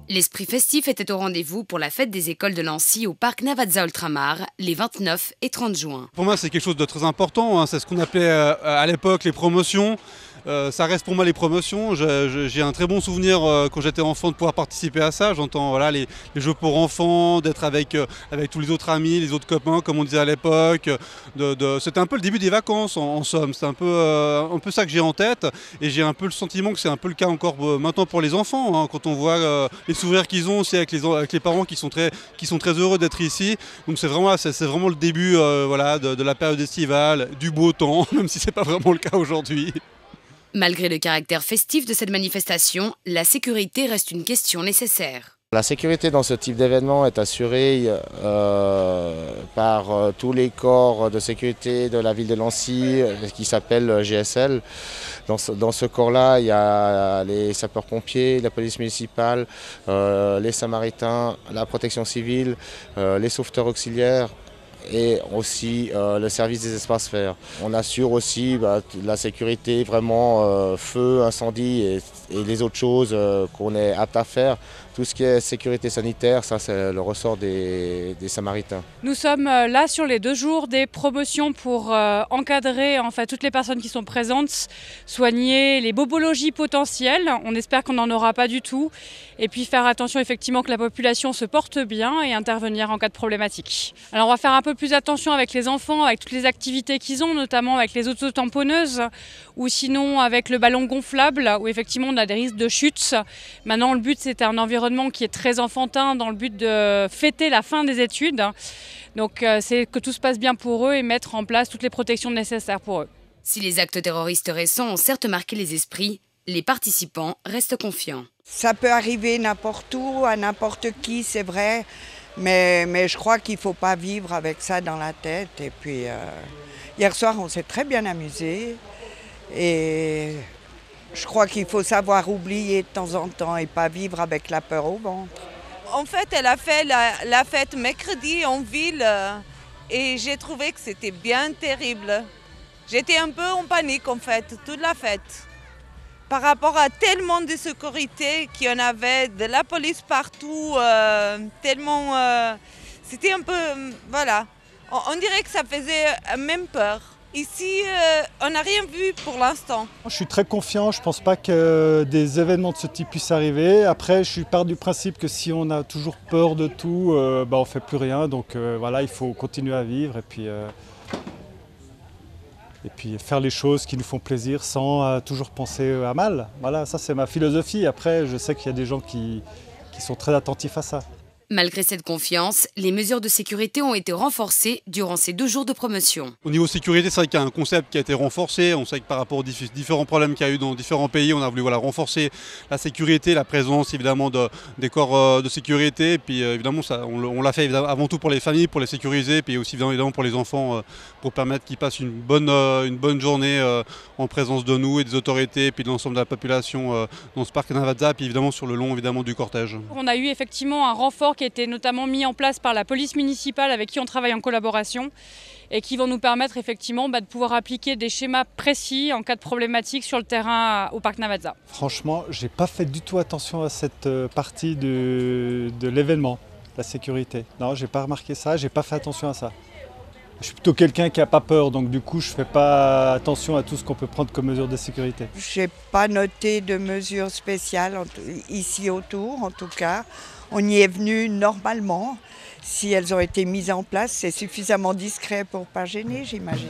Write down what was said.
L'esprit festif était au rendez-vous pour la fête des écoles de Nancy au parc Navazza Ultramar les 29 et 30 juin. Pour moi, c'est quelque chose de très important, hein. C'est ce qu'on appelait à l'époque les promotions. Ça reste pour moi les promotions. J'ai un très bon souvenir quand j'étais enfant de pouvoir participer à ça. J'entends voilà, les jeux pour enfants, d'être avec tous les autres amis, les autres copains, comme on disait à l'époque. C'était un peu le début des vacances en somme. C'est un peu ça que j'ai en tête. Et j'ai un peu le sentiment que c'est un peu le cas encore maintenant pour les enfants, hein, quand on voit les sourires qu'ils ont aussi avec les parents qui sont très heureux d'être ici. Donc c'est vraiment le début voilà, de la période estivale, du beau temps, même si ce n'est pas vraiment le cas aujourd'hui. Malgré le caractère festif de cette manifestation, la sécurité reste une question nécessaire. La sécurité dans ce type d'événement est assurée par tous les corps de sécurité de la ville de Nancy qui s'appelle GSL. Dans ce corps-là, il y a les sapeurs-pompiers, la police municipale, les samaritains, la protection civile, les sauveteurs auxiliaires et aussi le service des espaces verts. On assure aussi la sécurité, vraiment feu, incendie et les autres choses qu'on est apte à faire. Tout ce qui est sécurité sanitaire, ça c'est le ressort des samaritains. Nous sommes là sur les 2 jours des promotions pour encadrer toutes les personnes qui sont présentes, soigner les bobologies potentielles. On espère qu'on n'en aura pas du tout. Et puis faire attention effectivement que la population se porte bien et intervenir en cas de problématique. Alors on va faire un peu plus attention avec les enfants, avec toutes les activités qu'ils ont, notamment avec les autotamponneuses ou sinon avec le ballon gonflable où effectivement on a des risques de chute. Maintenant le but c'est un environnement qui est très enfantin dans le but de fêter la fin des études. Donc c'est que tout se passe bien pour eux et mettre en place toutes les protections nécessaires pour eux. Si les actes terroristes récents ont certes marqué les esprits, les participants restent confiants. Ça peut arriver n'importe où, à n'importe qui, c'est vrai, mais je crois qu'il ne faut pas vivre avec ça dans la tête. Et puis hier soir, on s'est très bien amusé et je crois qu'il faut savoir oublier de temps en temps et pas vivre avec la peur au ventre. En fait, elle a fait la fête mercredi en ville et j'ai trouvé que c'était bien terrible. J'étais un peu en panique en fait, toute la fête. Par rapport à tellement de sécurité qu'il y en avait, de la police partout, tellement... c'était un peu... voilà. On dirait que ça faisait même peur. Ici, on n'a rien vu pour l'instant. Je suis très confiant, je ne pense pas que des événements de ce type puissent arriver. Après, je pars du principe que si on a toujours peur de tout, on ne fait plus rien. Donc voilà, il faut continuer à vivre et puis faire les choses qui nous font plaisir sans toujours penser à mal. Voilà, ça c'est ma philosophie. Après, je sais qu'il y a des gens qui sont très attentifs à ça. Malgré cette confiance, les mesures de sécurité ont été renforcées durant ces 2 jours de promotion. Au niveau sécurité, c'est vrai qu'il y a un concept qui a été renforcé. On sait que par rapport aux différents problèmes qu'il y a eu dans différents pays, on a voulu renforcer la sécurité, la présence évidemment des corps de sécurité. Et puis évidemment, on l'a fait avant tout pour les familles, pour les sécuriser, et puis aussi évidemment pour les enfants, pour permettre qu'ils passent une bonne journée en présence de nous et des autorités, et puis de l'ensemble de la population dans ce parc Navazza, et puis évidemment sur le long évidemment du cortège. On a eu effectivement un renfort qui a été notamment mis en place par la police municipale avec qui on travaille en collaboration et qui vont nous permettre effectivement de pouvoir appliquer des schémas précis en cas de problématique sur le terrain au parc Navazza. Franchement, je n'ai pas fait du tout attention à cette partie de l'événement, la sécurité. Non, je n'ai pas remarqué ça, je n'ai pas fait attention à ça. Je suis plutôt quelqu'un qui n'a pas peur, donc du coup je ne fais pas attention à tout ce qu'on peut prendre comme mesure de sécurité. Je n'ai pas noté de mesures spéciales ici autour, en tout cas. On y est venu normalement. Si elles ont été mises en place, c'est suffisamment discret pour ne pas gêner, j'imagine.